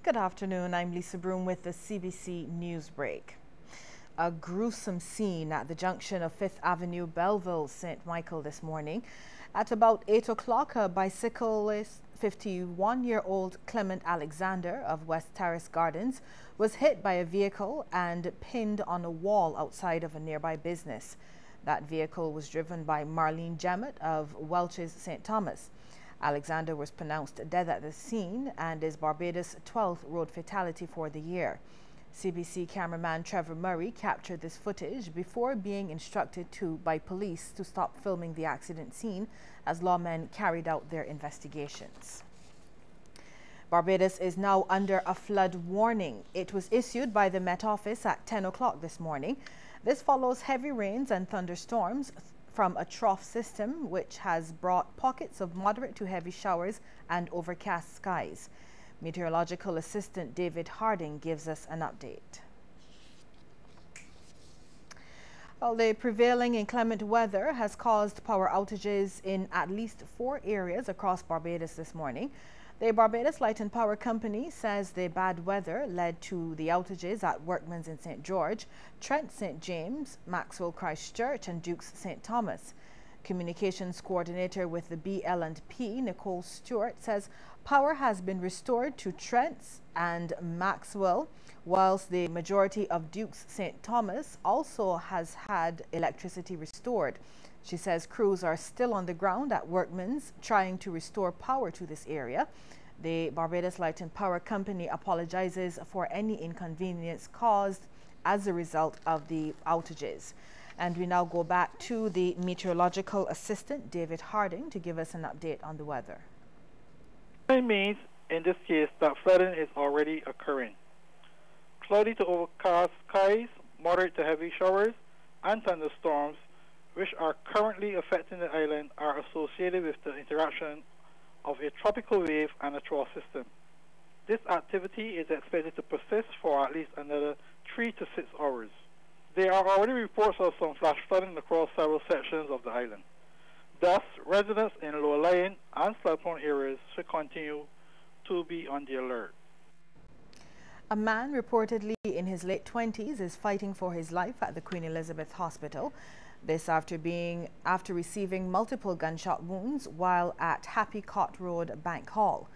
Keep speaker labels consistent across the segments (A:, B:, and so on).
A: Good afternoon. I'm Lisa Broom with the CBC News Break. A gruesome scene at the junction of 5th Avenue, Belleville, St. Michael this morning. At about 8 o'clock, a bicyclist, 51-year-old Clement Alexander of West Terrace Gardens, was hit by a vehicle and pinned on a wall outside of a nearby business. That vehicle was driven by Marlene Jemmett of Welch's St. Thomas. Alexander was pronounced dead at the scene and is Barbados' 12th road fatality for the year. CBC cameraman Trevor Murray captured this footage before being instructed by police to stop filming the accident scene as lawmen carried out their investigations. Barbados is now under a flood warning. It was issued by the Met Office at 10 o'clock this morning. This follows heavy rains and thunderstorms from a trough system which has brought pockets of moderate to heavy showers and overcast skies. Meteorological assistant David Harding gives us an update. Well, the prevailing inclement weather has caused power outages in at least 4 areas across Barbados this morning. The Barbados Light and Power Company says the bad weather led to the outages at Workman's in St. George, Trent St. James, Maxwell Christchurch and Dukes St. Thomas. Communications coordinator with the BL&P, Nicole Stewart, says power has been restored to Trent's and Maxwell, whilst the majority of Dukes St. Thomas also has had electricity restored. She says crews are still on the ground at Workman's trying to restore power to this area. The Barbados Light and Power Company apologizes for any inconvenience caused as a result of the outages. And we now go back to the meteorological assistant, David Harding, to give us an update on the weather.
B: It means, in this case, that flooding is already occurring. Cloudy to overcast skies, moderate to heavy showers, and thunderstorms, which are currently affecting the island, are associated with the interaction of a tropical wave and a trough system. This activity is expected to persist for at least another 3 to 6 hours. There are already reports of some flash flooding across several sections of the island. Thus, residents in low-lying and flood-prone areas should continue to be on the alert.
A: A man reportedly in his late 20s is fighting for his life at the Queen Elizabeth Hospital. This after receiving multiple gunshot wounds while at Happy Cot Road Bank Hall.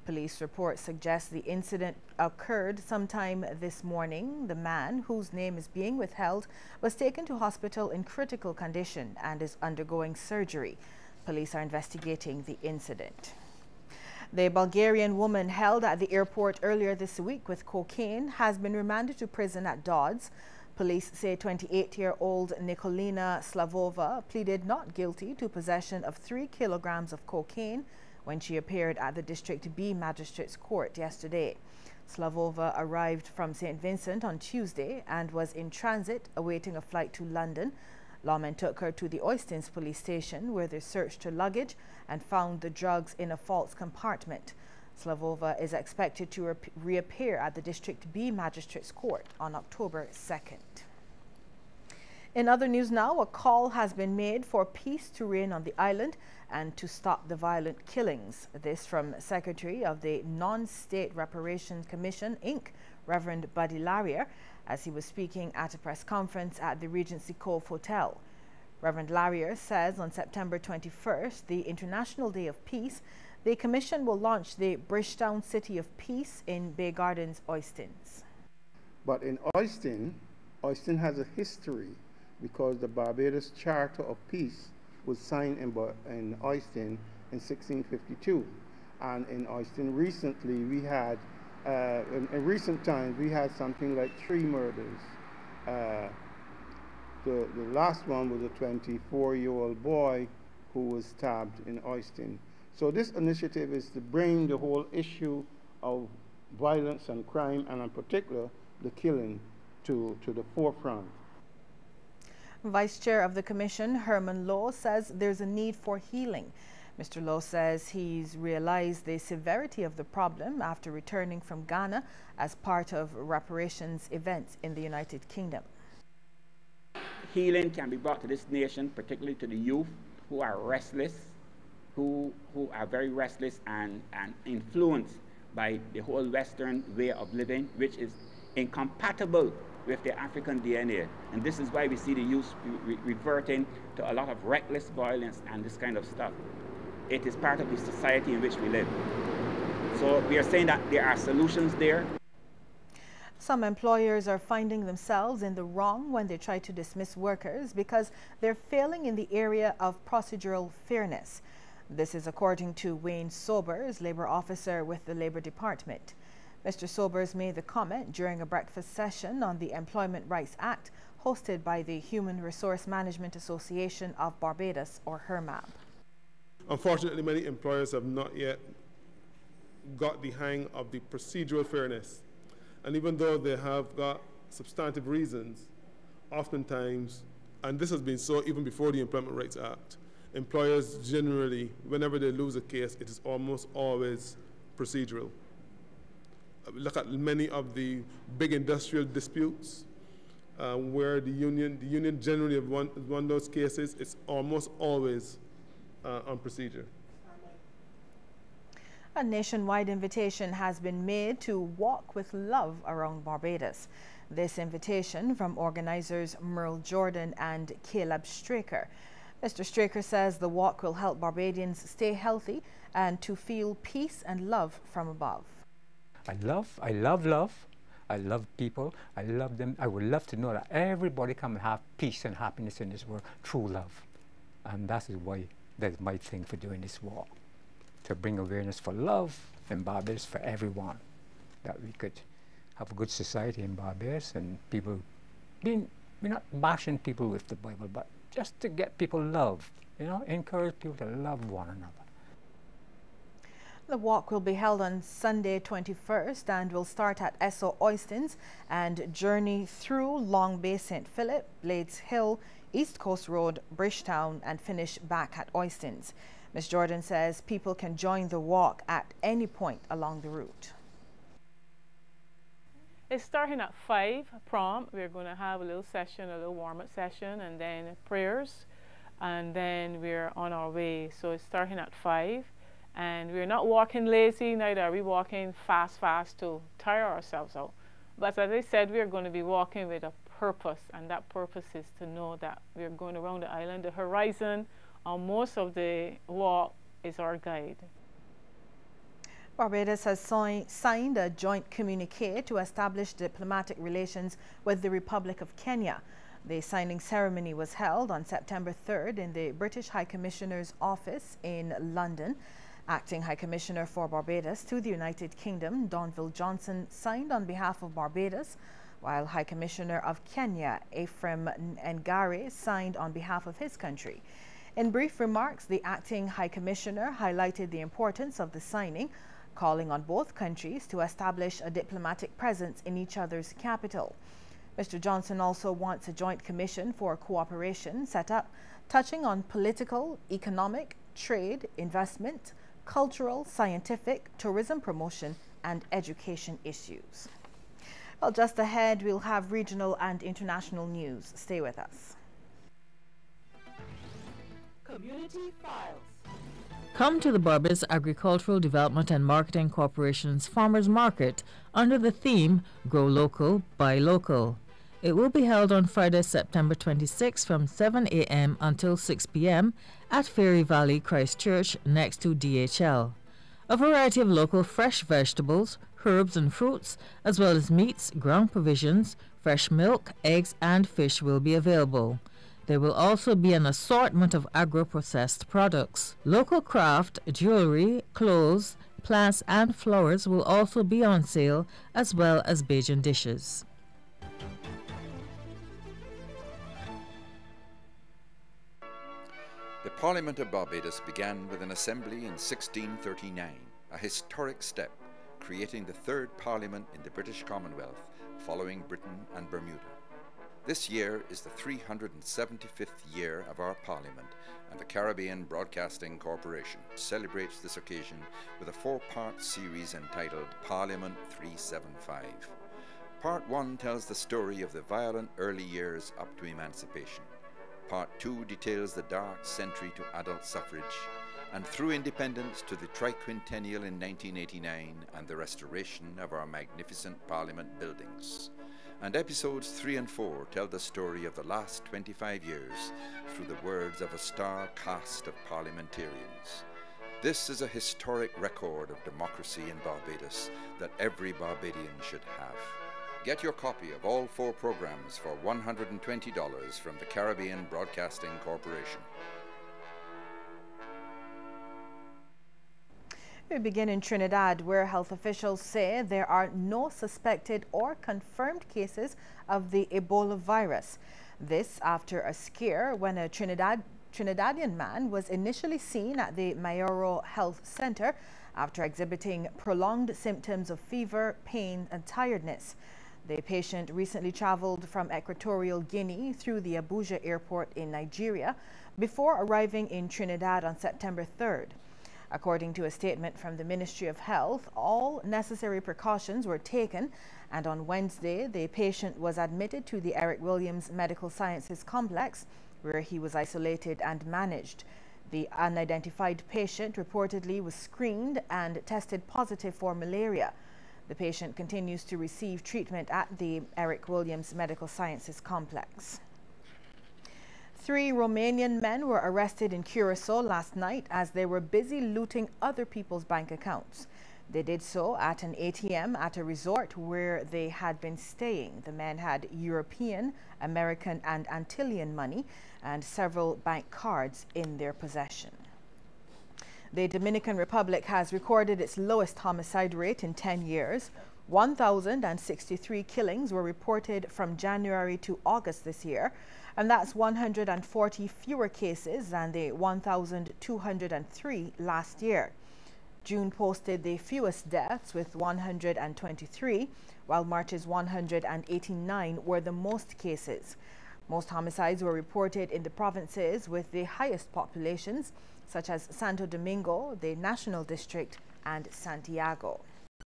A: Police reports suggest the incident occurred sometime this morning. The man, whose name is being withheld, was taken to hospital in critical condition and is undergoing surgery. Police are investigating the incident. The Bulgarian woman held at the airport earlier this week with cocaine has been remanded to prison at Dodds. Police say 28-year-old Nikolina Slavova pleaded not guilty to possession of 3 kilograms of cocaine when she appeared at the District B Magistrates Court yesterday. Slavova arrived from St. Vincent on Tuesday and was in transit awaiting a flight to London. Lawmen took her to the Oistins police station where they searched her luggage and found the drugs in a false compartment. Slavova is expected to reappear at the District B Magistrates Court on October 2nd. In other news now, a call has been made for peace to reign on the island and to stop the violent killings. This from Secretary of the Non-State Reparations Commission, Inc., Reverend Buddy Larrier, as he was speaking at a press conference at the Regency Cove Hotel. Reverend Larrier says on September 21st, the International Day of Peace, the Commission will launch the Bridgetown City of Peace in Bay Gardens, Oistins.
C: But in Oistin has a history because the Barbados Charter of Peace was signed in Oistin in 1652. And in Oistin recently we had, in recent times, we had something like 3 murders. The last one was a 24-year-old boy who was stabbed in Oistin. So this initiative is to bring the whole issue of violence and crime, and in particular the killing, to the forefront.
A: Vice Chair of the Commission, Herman Lowe, says there's a need for healing. Mr. Lowe says he's realized the severity of the problem after returning from Ghana as part of reparations events in the United Kingdom.
D: Healing can be brought to this nation, particularly to the youth who are restless, who are very restless and influenced by the whole Western way of living, which is incompatible with the African DNA. And this is why we see the youth reverting to a lot of reckless violence and this kind of stuff. It is part of the society in which we live. So we are saying that there are solutions there.
A: Some employers are finding themselves in the wrong when they try to dismiss workers because they're failing in the area of procedural fairness. This is according to Wayne Sobers, Labour Officer with the Labour Department. Mr. Sobers made the comment during a breakfast session on the Employment Rights Act hosted by the Human Resource Management Association of Barbados, or HRMAB.
E: Unfortunately, many employers have not yet got the hang of the procedural fairness. And even though they have got substantive reasons, oftentimes, and this has been so even before the Employment Rights Act, employers generally, whenever they lose a case, it is almost always procedural. Look at many of the big industrial disputes where the union generally have won those cases. It's almost always on procedure.
A: A nationwide invitation has been made to walk with love around Barbados. This invitation from organizers Merle Jordan and Caleb Straker. Mr. Straker says the walk will help Barbadians stay healthy and to feel peace and love from above.
F: I love love. I love people. I love them. I would love to know that everybody can have peace and happiness in this world through love. And that is why that's my thing for doing this walk. To bring awareness for love in Barbados for everyone. That we could have a good society in Barbados and people we're not bashing people with the Bible, but just to get people loved, you know, encourage people to love one another.
A: The walk will be held on Sunday 21st and will start at Esso Oistins and journey through Long Bay St. Philip, Blades Hill, East Coast Road, Bridgetown and finish back at Oistins. Ms. Jordan says people can join the walk at any point along the route.
G: It's starting at 5 prompt. We're going to have a little session, a little warm-up session, and then prayers, and then we're on our way. So it's starting at 5. And we're not walking lazy, neither are we walking fast to tire ourselves out. But as I said, we're going to be walking with a purpose, and that purpose is to know that we're going around the island. The horizon on most of the walk is our guide.
A: Barbados has signed a joint communique to establish diplomatic relations with the Republic of Kenya. The signing ceremony was held on September 3rd in the British High Commissioner's office in London. Acting High Commissioner for Barbados to the United Kingdom, Donville Johnson, signed on behalf of Barbados, while High Commissioner of Kenya, Ephraim Ngare, signed on behalf of his country. In brief remarks, the Acting High Commissioner highlighted the importance of the signing, calling on both countries to establish a diplomatic presence in each other's capital. Mr. Johnson also wants a joint commission for cooperation set up, touching on political, economic, trade, investment, cultural, scientific, tourism promotion, and education issues. Well, just ahead, we'll have regional and international news. Stay with us.
H: Community Files.
I: Come to the Barbados Agricultural Development and Marketing Corporation's Farmers Market under the theme Grow Local, Buy Local. It will be held on Friday, September 26 from 7 a.m. until 6 p.m. at Fairy Valley Christchurch next to DHL. A variety of local fresh vegetables, herbs and fruits, as well as meats, ground provisions, fresh milk, eggs and fish will be available. There will also be an assortment of agro-processed products. Local craft, jewelry, clothes, plants and flowers will also be on sale, as well as Bajan dishes.
J: The Parliament of Barbados began with an assembly in 1639, a historic step, creating the third Parliament in the British Commonwealth, following Britain and Bermuda. This year is the 375th year of our Parliament, and the Caribbean Broadcasting Corporation celebrates this occasion with a 4-part series entitled Parliament 375. Part 1 tells the story of the violent early years up to emancipation. Part 2 details the dark century to adult suffrage, and through independence to the triquintennial in 1989 and the restoration of our magnificent Parliament buildings. And episodes 3 and 4 tell the story of the last 25 years through the words of a star cast of parliamentarians. This is a historic record of democracy in Barbados that every Barbadian should have. Get your copy of all 4 programs for $120 from the Caribbean Broadcasting Corporation.
A: We begin in Trinidad, where health officials say there are no suspected or confirmed cases of the Ebola virus. This after a scare when a Trinidadian man was initially seen at the Mayoro Health Center after exhibiting prolonged symptoms of fever, pain, and tiredness. The patient recently traveled from Equatorial Guinea through the Abuja airport in Nigeria before arriving in Trinidad on September 3rd. According to a statement from the Ministry of Health, all necessary precautions were taken, and on Wednesday, the patient was admitted to the Eric Williams Medical Sciences Complex, where he was isolated and managed. The unidentified patient reportedly was screened and tested positive for malaria. The patient continues to receive treatment at the Eric Williams Medical Sciences Complex. 3 Romanian men were arrested in Curacao last night as they were busy looting other people's bank accounts. They did so at an ATM at a resort where they had been staying. The men had European, American, and Antillean money and several bank cards in their possession. The Dominican Republic has recorded its lowest homicide rate in 10 years. 1,063 killings were reported from January to August this year, and that's 140 fewer cases than the 1,203 last year. June posted the fewest deaths with 123, while March's 189 were the most cases. Most homicides were reported in the provinces with the highest populations, such as Santo Domingo, the National District, and Santiago.